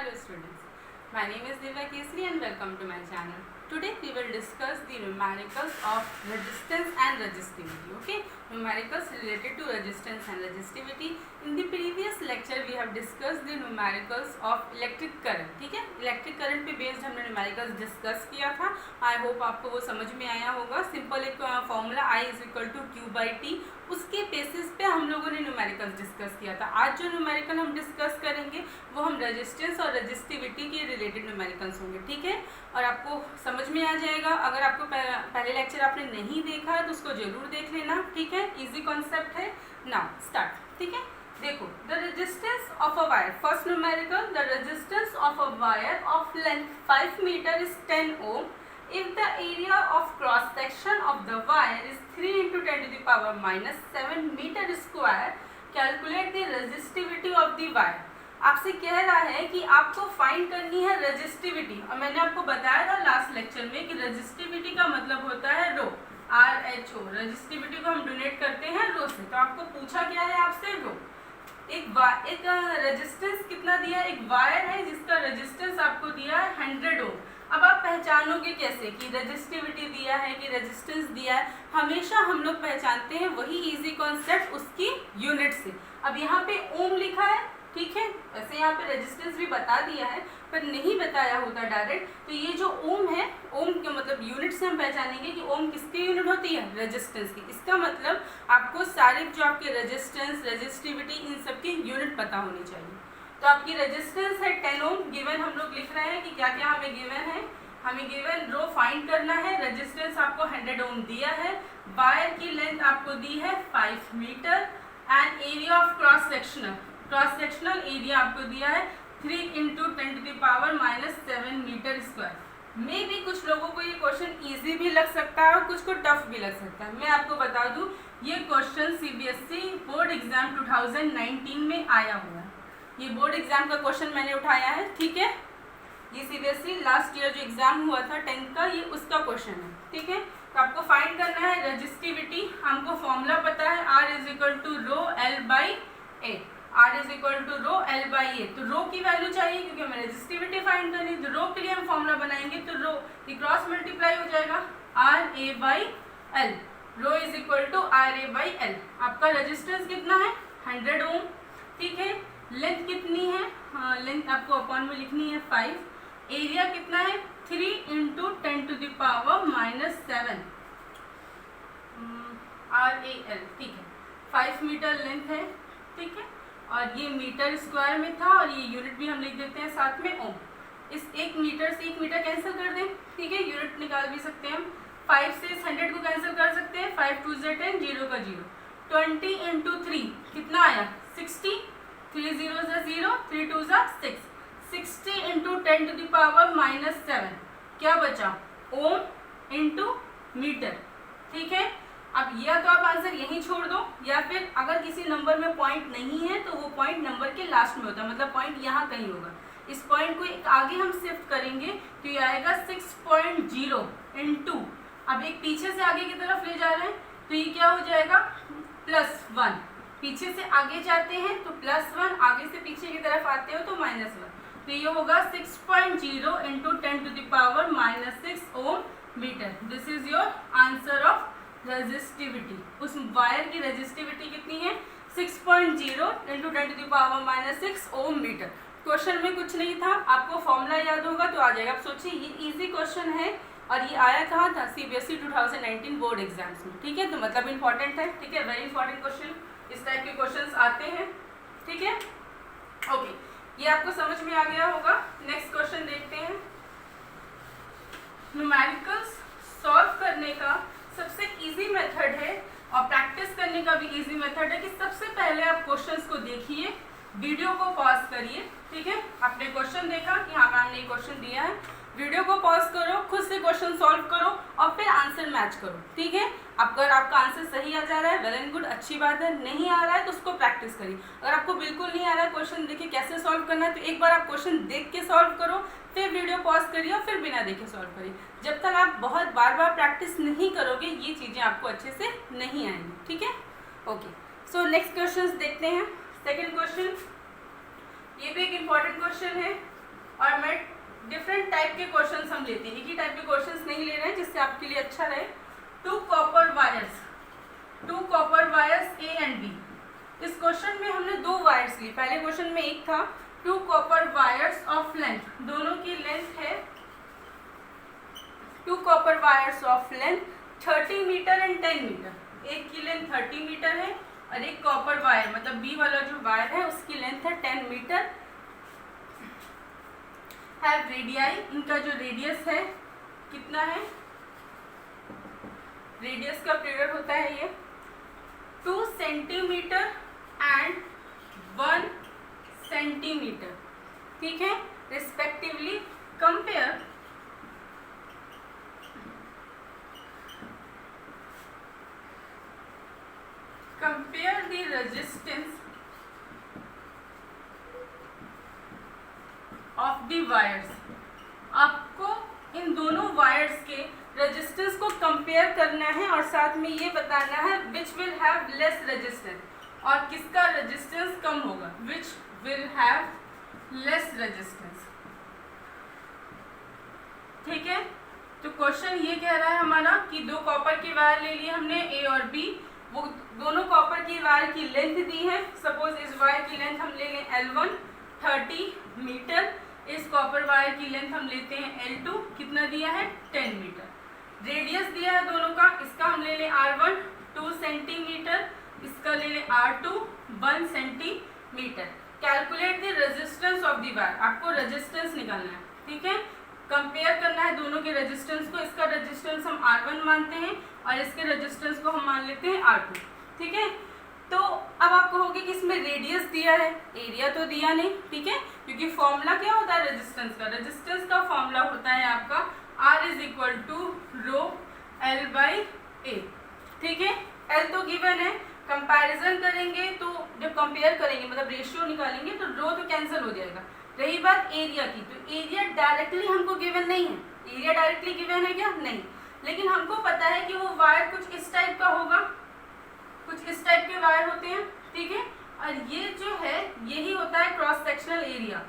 Hello students, my name is Divya Kesri and welcome to my channel. Today we will discuss the numericals of resistance and resistivity. Okay, numericals related to resistance and resistivity. In the previous lecture we have discussed the numericals of electric current. ठीक है, electric current पे based हमने numericals discuss किया था. I hope आपको वो समझ में आया होगा. सिंपल एक formula I is equal to Q by T, उसके बेसिस पे हम लोगों ने न्यूमेरिकल्स डिस्कस किया था. आज जो न्यूमेरिकल हम डिस्कस करेंगे वो हम रेजिस्टेंस और रेजिस्टिविटी के रिलेटेड न्यूमेरिकल्स होंगे. ठीक है, और आपको समझ में आ जाएगा. अगर आपको पहले लेक्चर आपने नहीं देखा है तो उसको जरूर देख लेना. ठीक है, इजी कॉन्सेप्ट है. Now start. ठीक है, देखो, the resistance of a wire. First numerical, the resistance of a wire of length 5 metre is 10 ohm. If the area of cross section of the wire is 3 into 10 to the power minus 7 meter square, calculate the resistivity of the wire. आपसे कह रहा है कि आपको find करनी है resistivity. और मैंने आपको बताया था लास्ट लेक्चर में कि रेजिस्टिविटी का मतलब होता है रो, RHO. रेजिस्टिविटी को हम डोनेट करते हैं रो से. तो आपको पूछा क्या है आपसे? रो. एक रेजिस्टेंस कितना दिया है? एक वायर है जिसका रेजिस्टेंस आपको दिया है 100 ओम. अब आप पहचानोगे कैसे कि रेजिस्टिविटी दिया है कि रेजिस्टेंस दिया है? हमेशा हम लोग पहचानते हैं वही इजी कॉन्सेप्ट, उसकी यूनिट से. अब यहाँ पे ओम लिखा है, ठीक है, वैसे यहाँ पे रेजिस्टेंस भी बता दिया है पर नहीं बताया होता डायरेक्ट. तो ये जो ओम है, ओम के मतलब यूनिट से हम पहचानेंगे कि ओम किसकी यूनिट होती है? रेजिस्टेंस की. इसका मतलब आपको सारे जो आपके रेजिस्टेंस, रेजिस्टिविटी, इन सब की यूनिट पता होनी चाहिए. तो आपकी रेजिस्टेंस है 10 ओम. गिवन हम लोग लिख रहे हैं कि क्या क्या हमें गिवन है. हमें गिवन रो फाइंड करना है. रेजिस्टेंस आपको 100 ओम दिया है. वायर की लेंथ आपको दी है 5 metre and area of cross sectional area आपको दिया है 3 into 10 to the power minus 7 metre square. मे भी कुछ लोगों को ये क्वेश्चन इजी भी लग सकता है और कुछ को टफ भी लग सकता है. मैं आपको बता दूं, ये क्वेश्चन CBSE बोर्ड एग्जाम 2019 में आया हुआ है. ये बोर्ड एग्जाम का क्वेश्चन मैंने उठाया है. ठीक है, ये CBSE लास्ट ईयर जो एग्जाम हुआ था 10th का, ये उसका क्वेश्चन है. ठीक है, तो आपको फाइंड करना है रेजिस्टिविटी. हमको फॉर्मूला पता है R is equal to rho L by A. R is equal to rho L by A. तो रो की वैल्यू चाहिए क्योंकि हमें रेजिस्टिविटी फाइंड करनी है. तो रो के लिए हम फॉर्मूला बनाएंगे तो रो क्रॉस मल्टीप्लाई हो जाएगा R A by L. Rho is equal to R A by L. आपका रेजिस्टेंस कितना है? 100 ओम. ठीक है, लेंथ कितनी है? लेंथ आपको अपॉन में लिखनी है 5. एरिया कितना है? 3 into 10 to the power minus 7 RAL. ठीक है, 5 मीटर लेंथ है. ठीक है, और ये मीटर स्क्वायर में था और ये यूनिट भी हम लिख देते हैं साथ में ओम. इस 1 मीटर से 1 मीटर कैंसिल कर दें. ठीक है, यूनिट निकाल भी सकते हैं हम. 5 से इस 100 को कैंसिल कर सकते हैं. 5 2 ज़ 10, 0 का 0. 20 इंटू 3 कितना आया? 60. 3 0 ज़ 0, 3 2 ज़ 6. 60 into 10 to the power minus 7. क्या बचा? Ohm into metre. ठीक है, अब या तो आप आंसर यहीं छोड़ दो या फिर अगर किसी नंबर में पॉइंट नहीं है तो वो पॉइंट नंबर के लास्ट में होता है. मतलब पॉइंट यहाँ कहीं होगा. इस पॉइंट को एक आगे हम शिफ्ट करेंगे तो ये आएगा 6.0 इंटू. अब एक पीछे से आगे की तरफ ले जा रहे हैं तो ये क्या हो जाएगा? +1. पीछे से आगे जाते हैं तो +1, आगे से पीछे की तरफ आते हो तो -1. तो ये होगा 6.0 into 10 to the power minus 6 ohm metre. This is your answer of resistivity. उस वायर की रेजिस्टिविटी कितनी है? 6.0 into 10 to the power minus 6 ohm metre. Question में कुछ नहीं था, आपको फॉर्मूला याद होगा तो आ जाएगा. आप सोचिए, ये इजी क्वेश्चन है और ये आया कहाँ था? CBSE 2019 बोर्ड एग्जाम्स में. ठीक है, तो मतलब इंपॉर्टेंट है. ठीक है, वेरी इंपॉर्टेंट क्वेश्चन. इस टाइप के क्वेश्चंस आते हैं. ठीक है, ओके, ये आपको समझ में आ गया होगा. नेक्स्ट क्वेश्चन देखते हैं. न्यूमेरिकल्स सॉल्व करने का सबसे इजी मेथड है और प्रैक्टिस करने का भी इजी मेथड है कि सबसे पहले आप क्वेश्चंस को देखिए, वीडियो को पॉज करिए. ठीक है, आपने क्वेश्चन देखा कि हाँ मैम ने क्वेश्चन दिया है, वीडियो को पॉज करो, खुद से क्वेश्चन सॉल्व करो और फिर आंसर मैच करो. ठीक है, अगर आपका आंसर सही आ जा रहा है वेल एंड गुड, अच्छी बात है. नहीं आ रहा है तो उसको प्रैक्टिस करिए. अगर आपको बिल्कुल नहीं आ रहा है क्वेश्चन देखिए कैसे सॉल्व करना है तो एक बार आप क्वेश्चन देख के सॉल्व करो, फिर वीडियो पॉज करिए और फिर बिना देखे सॉल्व करिए. जब तक आप बहुत बार प्रैक्टिस नहीं करोगे ये चीज़ें आपको अच्छे से नहीं आएंगी. ठीक है, ओके. सो नेक्स्ट क्वेश्चन देखते हैं. सेकेंड क्वेश्चन, ये भी एक इम्पॉर्टेंट क्वेश्चन है. और मैं डिफरेंट टाइप के क्वेश्चंस हम लेते हैं, एक ही टाइप के क्वेश्चंस नहीं ले रहे हैं, जिससे आपके लिए अच्छा रहे। Two copper wires A and B. इस क्वेश्चन में हमने दो वायर्स ली, पहले क्वेश्चन में एक था two copper wires of length, दोनों की लेंथ है, two copper wires of length 30 metre and 10 metre. एक की लेंथ 30 मीटर है और एक कॉपर वायर मतलब बी वाला जो वायर है उसकी लेंथ है 10 मीटर। हैव रेडियाई, इनका जो रेडियस है कितना है, रेडियस का पीरियड होता है ये 2 सेंटीमीटर एंड 1 सेंटीमीटर, ठीक है, respectively. Compare the resistance of the wires। आपको इन दोनों वायर्स के रेजिस्टेंस को कंपेयर करना है और साथ में ये बताना है which will have less resistance, और किसका रेजिस्टेंस कम होगा, which will have less resistance, ठीक है। तो क्वेश्चन ये कह रहा है हमारा कि दो कॉपर की वायर ले लिए हमने ए और बी, वो दोनों कॉपर की वायर की लेंथ दी है, सपोज इस वायर की लेंथ हम ले लें L1 30 मीटर, इस कॉपर वायर की लेंथ हम लेते हैं L2 कितना दिया है 10 मीटर। रेडियस दिया है दोनों का, इसका हम ले लें R1 2 सेंटीमीटर, इसका ले लें R2 1 centimetre. Calculate the resistance of the wire, आपको रेजिस्टेंस निकालना है, ठीक है, कंपेयर करना है दोनों के रेजिस्टेंस को। इसका रेजिस्टेंस हम R1 मानते हैं और इसके रेजिस्टेंस को हम मान लेते हैं R2, ठीक है। तो अब आप कहोगे कि इसमें रेडियस दिया है, एरिया तो दिया नहीं, ठीक है, क्योंकि फॉर्मूला क्या होता है रेजिस्टेंस का, रेजिस्टेंस का फॉर्मूला होता है आपका R = रो L/A, ठीक है। L तो गिवन है, कंपैरिजन करेंगे तो जब कंपेयर करेंगे मतलब रेशियो निकालेंगे तो रो तो कैंसिल हो जाएगा। रही बात एरिया की, तो एरिया डायरेक्टली हमको गिवन नहीं है, एरिया डायरेक्टली गिवन है क्या, नहीं, लेकिन हमको पता है कि वो वायर कुछ इस टाइप का होगा, कुछ इस टाइप के वायर होते हैं, ठीक है, और ये जो है यही होता है क्रॉस सेक्शनल एरिया,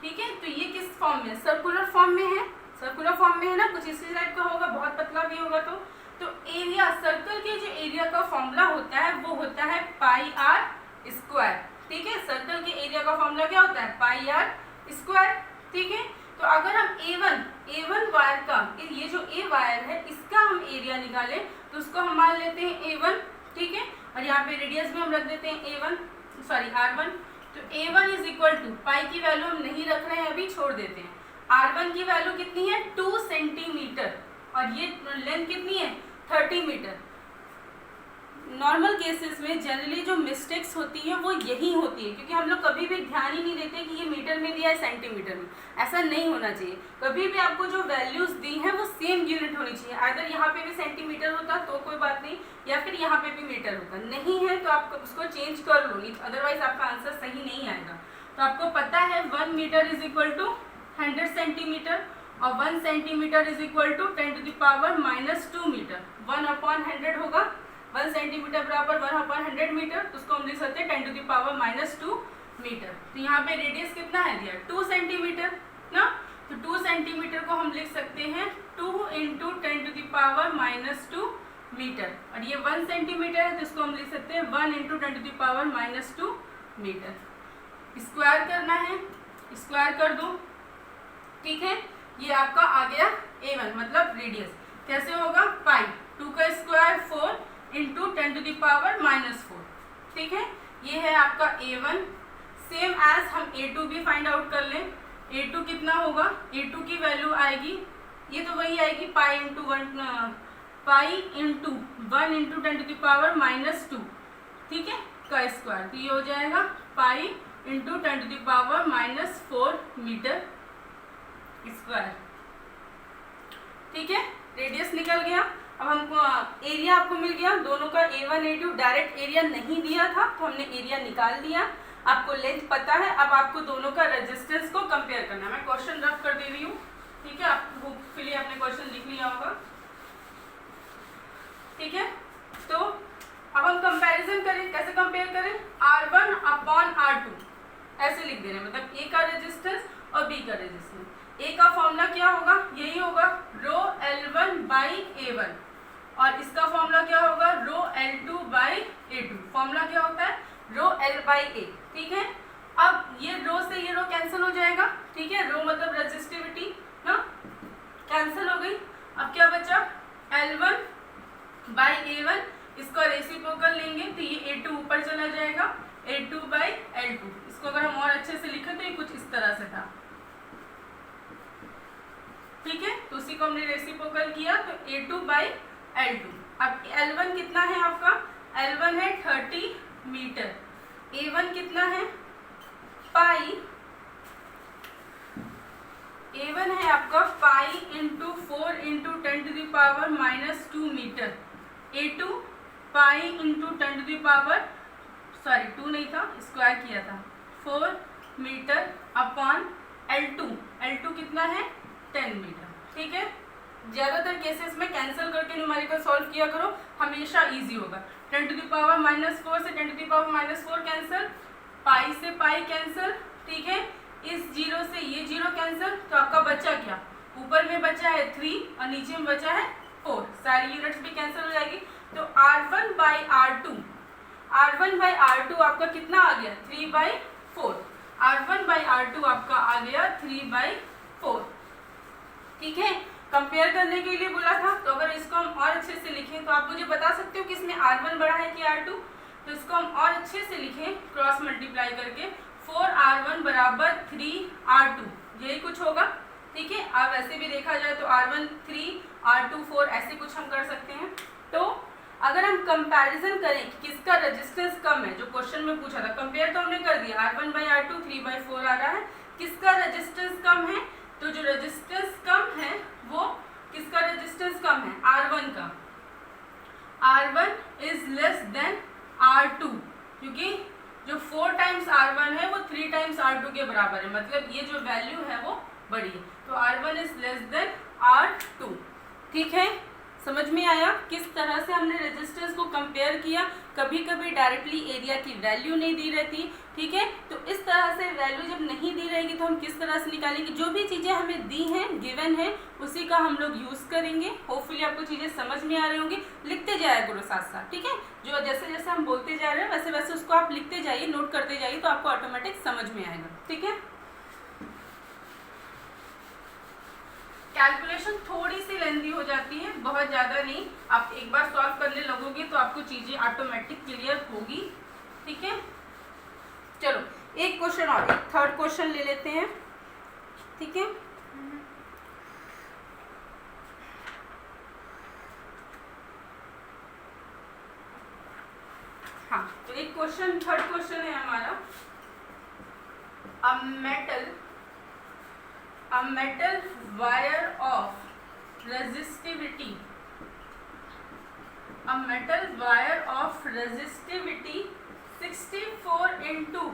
ठीक है। तो ये किस फॉर्म में, सर्कुलर फॉर्म में है, सर्कुलर फॉर्म में है ना, कुछ इसी टाइप का होगा, बहुत पतला भी होगा। तो एरिया, सर्कल के जो एरिया का फॉर्मूला होता है वो होता है πr², ठीक है। सर्कल के एरिया का फॉर्मूला क्या होता है πr², ठीक है। तो अगर हम A1 वायर का, ये जो A वायर है इसका हम एरिया निकालें तो उसको हम मान लेते हैं A1, ठीक है, और यहाँ पे रेडियस भी हम रख देते हैं R1। तो A1 = पाई की वैल्यू हम नहीं रख रहे हैं अभी, छोड़ देते हैं। R1 की वैल्यू कितनी है 2 सेंटीमीटर और ये लेंथ कितनी है 30 मीटर। नॉर्मल केसेस में जनरली जो मिस्टेक्स होती है वो यही होती है, क्योंकि हम लोग कभी भी ध्यान ही नहीं देते कि ये मीटर में दिया है सेंटीमीटर में, ऐसा नहीं होना चाहिए। कभी भी आपको जो वैल्यूज दी हैं वो सेम यूनिट होनी चाहिए, अगर यहाँ पे भी सेंटीमीटर होता तो कोई बात नहीं, या फिर यहाँ पे भी मीटर होता, नहीं है तो आप उसको चेंज कर लो, नहीं अदरवाइज आपका आंसर सही नहीं आएगा। तो आपको पता है 1 मीटर = 100 सेंटीमीटर और 1 सेंटीमीटर = 10⁻⁻² मीटर, 1/100 होगा, 1 सेंटीमीटर बराबर 1/100 मीटर, तो उसको हम लिख सकते हैं 10⁻² मीटर। तो यहाँ पे रेडियस कितना है दिया 2 सेंटीमीटर ना, तो 2 सेंटीमीटर को हम लिख सकते हैं 2 × 10⁻² मीटर, और ये 1 सेंटीमीटर है तो इसको हम लिख सकते हैं 1 × 10⁻² मीटर। स्क्वायर करना है, स्क्वायर कर दो, ठीक है। ये आपका आ गया A1 मतलब रेडियस, कैसे होगा पाई, 2 का स्क्वायर 4 × 10⁻⁻4, ठीक है। ये है आपका A1। सेम एज हम A2 भी फाइंड आउट कर लें। A2 कितना होगा, A2 की वैल्यू आएगी, ये तो वही आएगी पाई × 1 × 10⁻², ठीक है, का स्क्वायर, तो ये हो जाएगा पाई × 10⁻⁻4 मीटर स्क्वायर, ठीक है। रेडियस निकल गया। अब हमको एरिया आपको मिल गया दोनों का, A1 A2 डायरेक्ट एरिया नहीं दिया था तो हमने एरिया निकाल दिया, आपको लेंथ पता है। अब आपको दोनों का रेजिस्टेंस को कंपेयर करना है। मैं क्वेश्चन रफ कर दे रही हूँ, ठीक है, आप होपफुली आपने क्वेश्चन लिख लिया होगा, ठीक है। तो अब हम कंपैरिजन करें, कैसे कंपेयर करें, R1/R2 ऐसे लिख दे रहे हैं, मतलब A का रेजिस्टेंस और बी का रेजिस्टेंस। ए का फॉर्मूला क्या होगा, यही होगा रो L1/A1 और इसका फॉर्मूला क्या होगा रो L2/A2। फॉर्मूला क्या होता है रो L/A, ठीक है। अब ये रो से ये रो कैंसिल हो जाएगा, ठीक है, रो मतलब रेजिस्टिविटी ना, कैंसिल हो गई। अब क्या बचा L1/A1, इसका रेसिप्रोकल लेंगे तो ये A2 ऊपर चला जाएगा, A2/L2। इसको अगर हम और अच्छे से लिखें तो ये कुछ इस तरह से था, ठीक है। तो उसी को हमने रेसिप्रोकल किया तो A2/L2। अब L1 कितना है आपका, L1 है 30 मीटर, A1 कितना है पाई, A1 है आपका pi into 4 into 10⁻⁻² metre, A2 pi into 2 नहीं था, स्क्वायर किया था, 4 मीटर अपॉन L2 कितना है 10 मीटर, ठीक है। ज़्यादातर केसेस में कैंसिल करके न्यूमेरिकल सॉल्व किया करो, हमेशा इजी होगा। 10⁻⁻4 से 10⁻⁻4 कैंसिल, पाई से पाई कैंसिल, ठीक है। इस जीरो से ये जीरो कैंसिल, तो आपका बचा क्या, ऊपर में बचा है 3 और नीचे में बचा है 4, सारी यूनिट्स भी कैंसिल हो जाएगी। तो R1/R2 आपका कितना आ गया 3/4, R1/R2 आपका आ गया 3/4, ठीक है। कंपेयर करने के लिए बोला था, तो अगर इसको हम और अच्छे से लिखें तो आप मुझे बता सकते हो कि इसमें R1 बड़ा है कि R2, तो इसको हम और अच्छे से लिखें क्रॉस मल्टीप्लाई करके, 4R1 बराबर 3R2, यही कुछ होगा, ठीक है। अब ऐसे भी देखा जाए तो R1 3 R2 4 ऐसे कुछ हम कर सकते हैं। तो अगर हम कंपैरिजन करें कि किसका रेजिस्टेंस कम है, जो क्वेश्चन में पूछा था, कंपेयर तो हमने कर दिया, R1/R2 3/4 आ रहा है, किसका रेजिस्टेंस कम है, तो जो रेजिस्टेंस कम है वो किसका रेजिस्टेंस कम है, R1 का। R1 is less than R2, क्योंकि जो 4 टाइम्स R1 है वो 3 टाइम्स R2 के बराबर है, मतलब ये जो वैल्यू है वो बड़ी है, तो R1 is less than R2, ठीक है। समझ में आया किस तरह से हमने रेजिस्टेंस को कंपेयर किया। कभी कभी डायरेक्टली एरिया की वैल्यू नहीं दी रहती, ठीक है, तो इस तरह से वैल्यू जब नहीं दी रहेगी तो हम किस तरह से निकालेंगे, जो भी चीज़ें हमें दी हैं गिवन है उसी का हम लोग यूज़ करेंगे। होपफुली आपको चीज़ें समझ में आ रही होंगी, लिखते जाया करो साथ साथ, ठीक है, जो जैसे जैसे हम बोलते जा रहे हैं वैसे वैसे उसको आप लिखते जाइए, नोट करते जाइए, तो आपको ऑटोमेटिक समझ में आएगा, ठीक है। कैलकुलेशन थोड़ी सी लेंथी हो जाती है, बहुत ज़्यादा नहीं, आप एक बार सॉल्व करने लगोगे तो आपको चीज़ें ऑटोमेटिक क्लियर होगी, ठीक है। चलो एक क्वेश्चन और, एक थर्ड क्वेश्चन ले लेते हैं, ठीक है। हाँ, तो एक क्वेश्चन, थर्ड क्वेश्चन है हमारा, a metal wire of resistivity 64 into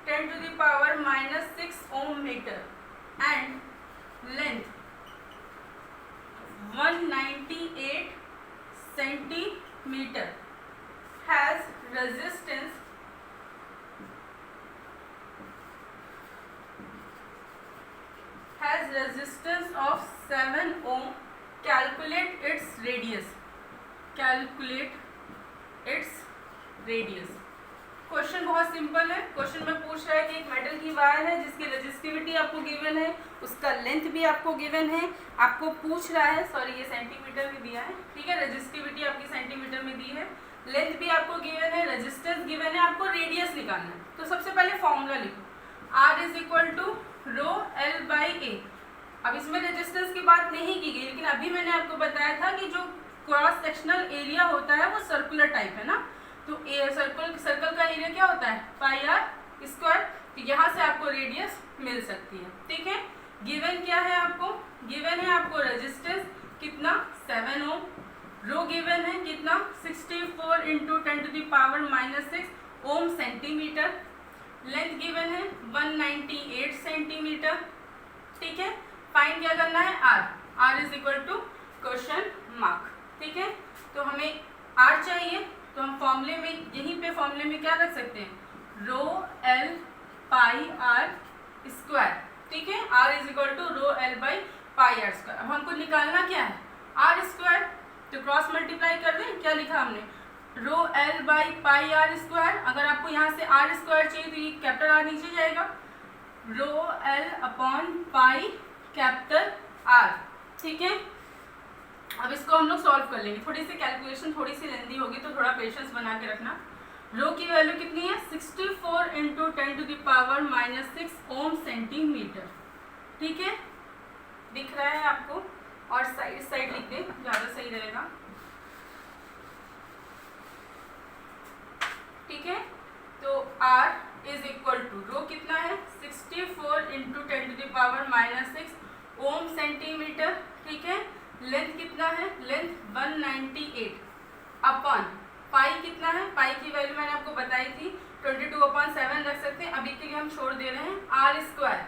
10⁻⁻6 ohm meter and length 198 centimeter has resistance of 7 ohm. Calculate its radius. Question बहुत सिंपल है। क्वेश्चन में पूछ रहा है कि एक मेटल की वायर है जिसकी रेजिस्टिविटी आपको गिवन है, उसका लेंथ भी आपको गिवन है, आपको पूछ रहा है, सॉरी ये सेंटीमीटर में दिया है, ठीक है, रेजिस्टिविटी आपकी सेंटीमीटर में दी है, लेंथ भी आपको गिवन है, रेजिस्टेंस गिवन है, आपको रेडियस निकालना है। तो सबसे पहले फॉर्मूला लिखो, R = रो L/A। अब इसमें रेजिस्टेंस की बात नहीं की गई, लेकिन अभी मैंने आपको बताया था कि जो क्रॉस सेक्शनल एरिया होता है वो सर्कुलर टाइप है ना, तो सर्कल का एरिया क्या होता है πr², तो यहाँ से आपको रेडियस मिल सकती है, ठीक है। गिवन क्या है आपको, गिवन है आपको रेजिस्टेंस कितना 7 ओम, रो गिवन है कितना 64 इंटू 10⁻⁻6 ओम सेंटीमीटर, लेंथ गिवन है 198 सेंटीमीटर, ठीक है। फाइंड क्या करना है R = , ठीक है। तो हमें R चाहिए, तो हम फॉर्मूले में, यहीं पे फॉर्मूले में क्या रख सकते हैं, रो L πr², ठीक है, r is equal to rho L by pi R square. अब हमको निकालना क्या है, आर स्क्वायर, तो क्रॉस मल्टीप्लाई कर दें, क्या लिखा हमने, rho L by pi R square. अगर आपको यहाँ से आर स्क्वायर चाहिए तो ये कैपिटल आर नीचे जाएगा, rho L upon pi capital R. ठीक है, अब इसको हम लोग सॉल्व कर लेंगे। थोड़ी सी कैलकुलेशन थोड़ी सी लेंदी होगी तो थोड़ा पेशेंस बना के रखना। रो की वैल्यू कितनी है, 64 into 10 to the power -6 ohm centimetre. ठीक है, दिख रहा है आपको, और साइड साइड लिख दे, ज़्यादा सही रहेगा। ठीक है, तो R is equal to, rho कितना है 64 into 10 to the power -6 ohm centimetre. ठीक है, लेंथ कितना है, लेंथ 198 अपॉन पाई कितना है, पाई की वैल्यू मैंने आपको बताई थी 22/7 रख सकते हैं। अभी के लिए हम छोड़ दे रहे हैं आर स्क्वायर,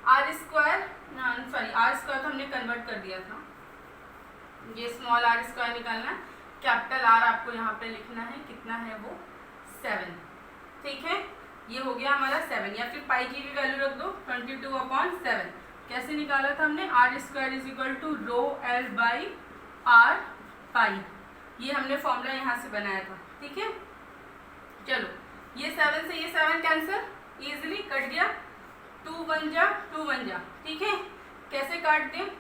आर स्क्वायर तो हमने कन्वर्ट कर दिया था, ये स्मॉल आर स्क्वायर निकालना है, कैपिटल आर आपको यहाँ पे लिखना है, कितना है वो 7। ठीक है, ये हो गया हमारा 7, या फिर पाई की भी वैल्यू रख दो 22/7। कैसे निकाला था हमने, R square is equal to rho L by R pi, ये हमने फॉर्मूला यहाँ से बनाया था। ठीक है, चलो ये 7 से ये 7 कैंसिल, इजीली कट गया, 2 1 जा 2 1 जा। ठीक है, कैसे काट दें,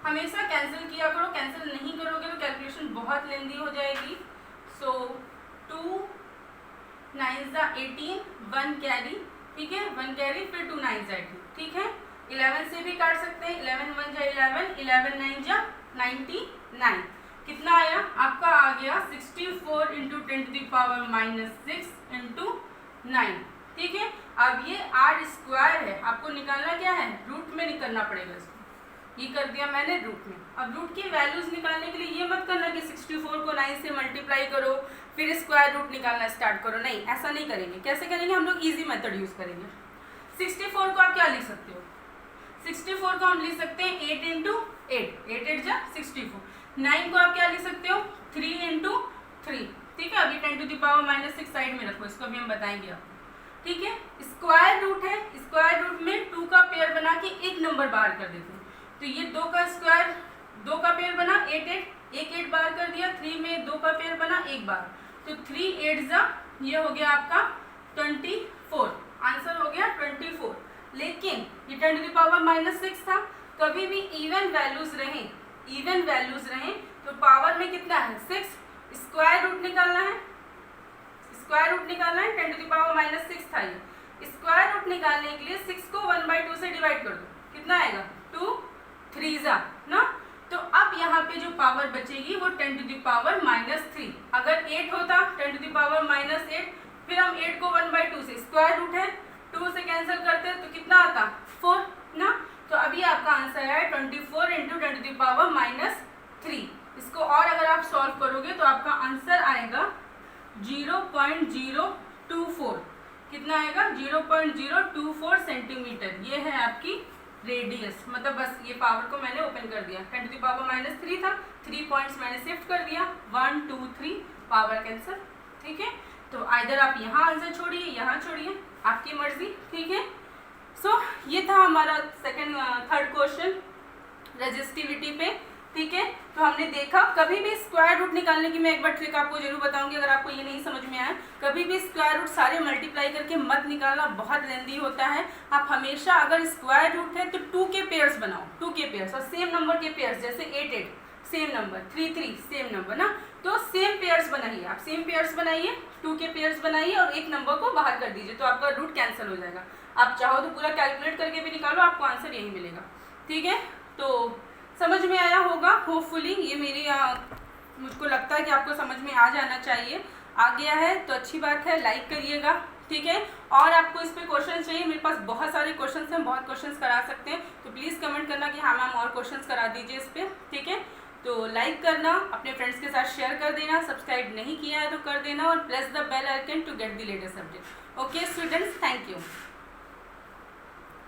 हमेशा कैंसिल किया करो, कैंसिल नहीं करोगे तो कैलकुलेशन बहुत लेंदी हो जाएगी। सो 2 9 जा 18, 1 कैरी। ठीक है, 1 कैरी, फिर 2 9 जा 18। ठीक है, 11 से भी काट सकते हैं, 11 1 जा 11, 11 9 जा 99। कितना आया आपका, आ गया 64 into 10 to the power -6 into 9। ठीक है, अब ये आर स्क्वायर है, आपको निकालना क्या है, रूट में निकालना पड़ेगा इसको, ये कर दिया मैंने रूट में। अब रूट की वैल्यूज निकालने के लिए ये मत करना कि 64 को 9 से मल्टीप्लाई करो फिर स्क्वायर रूट निकालना स्टार्ट करो, नहीं, ऐसा नहीं करेंगे। कैसे करेंगे, हम लोग इजी मेथड यूज करेंगे। 64 को आप क्या लिख सकते हो, 64 को हम लिख सकते हैं 8 इंटू 8, 8 8 जा 64। 9 को आप क्या लिख सकते हो, 3 इंटू 3। ठीक है, अभी 10 टू द पावर -6 साइड में रखो, इसको अभी हम बताएंगे आपको। ठीक है, स्क्वायर रूट है, स्क्वायर रूट में 2 का पेयर बना के एक नंबर बाहर कर देते हैं, तो ये 2 का स्क्वायर, 2 का पेयर बना 8 8, 1 8 बाहर कर दिया, 3 में 2 का पेयर बना 1 बार, तो 3 8 जा, ये हो गया आपका 24, आंसर हो गया 24। लेकिन ये 10 टू द पावर -6 था, कभी भी इवन वैल्यूज रहें तो पावर में कितना है 6, स्क्वायर रूट निकालना है, 10 टू द पावर -6 था ये, स्क्वायर रूट निकालने के लिए 6 को 1/2 से डिवाइड कर दो, कितना आएगा 2 3 जा ना। तो अब यहाँ पे जो पावर बचेगी वो 10 टू द पावर -3। अगर 8 होता 10 टू द पावर -8, फिर हम 8 को 1/2 से, स्क्वायर रूट है 2 से कैंसिल करते तो कितना आता 4 ना। तो अभी आपका आंसर है 24 इंटू 10 टू द पावर -3। इसको और अगर आप सॉल्व करोगे तो आपका आंसर आएगा 0.024, कितना आएगा 0.024 सेंटीमीटर। ये है आपकी रेडियस, मतलब बस ये पावर को मैंने ओपन कर दिया, 10 टू द पावर -3 था, 3 पॉइंट्स मैंने शिफ्ट कर दिया, 1 2 3 पावर कैंसिल। ठीक है, तो आइदर आप यहाँ आंसर छोड़िए, यहाँ छोड़िए, आपकी मर्जी। ठीक है, सो ये था हमारा थर्ड क्वेश्चन रेजिस्टिविटी पे। ठीक है, तो हमने देखा कभी भी स्क्वायर रूट निकालने की मैं एक बार ट्रिक आपको जरूर बताऊंगी, अगर आपको ये नहीं समझ में आया, कभी भी स्क्वायर रूट सारे मल्टीप्लाई करके मत निकालना, बहुत लेंदी होता है। आप हमेशा अगर स्क्वायर रूट है तो 2 के पेयर्स बनाओ, 2 के पेयर्स, और सेम नंबर के पेयर्स, जैसे 8 8 सेम नंबर, 3 3 सेम नंबर ना, तो सेम पेयर्स बनाइए, आप सेम पेयर्स बनाइए, 2 के पेयर्स बनाइए और एक नंबर को बाहर कर दीजिए, तो आपका रूट कैंसिल हो जाएगा। आप चाहो तो पूरा कैलकुलेट करके भी निकालो, आपको आंसर यही मिलेगा। ठीक है, तो समझ में आया होगा होपफुली, ये मेरी मुझको लगता है कि आपको समझ में आ जाना चाहिए। आ गया है तो अच्छी बात है, लाइक करिएगा। ठीक है, और आपको इस पे क्वेश्चन चाहिए, मेरे पास बहुत सारे क्वेश्चंस हैं, बहुत क्वेश्चंस करा सकते हैं, तो प्लीज़ कमेंट करना कि हाँ मैम और क्वेश्चंस करा दीजिए इस पर। ठीक है, तो लाइक करना, अपने फ्रेंड्स के साथ शेयर कर देना, सब्सक्राइब नहीं किया है तो कर देना, और press the bell icon to get the latest update. Okay students, thank you.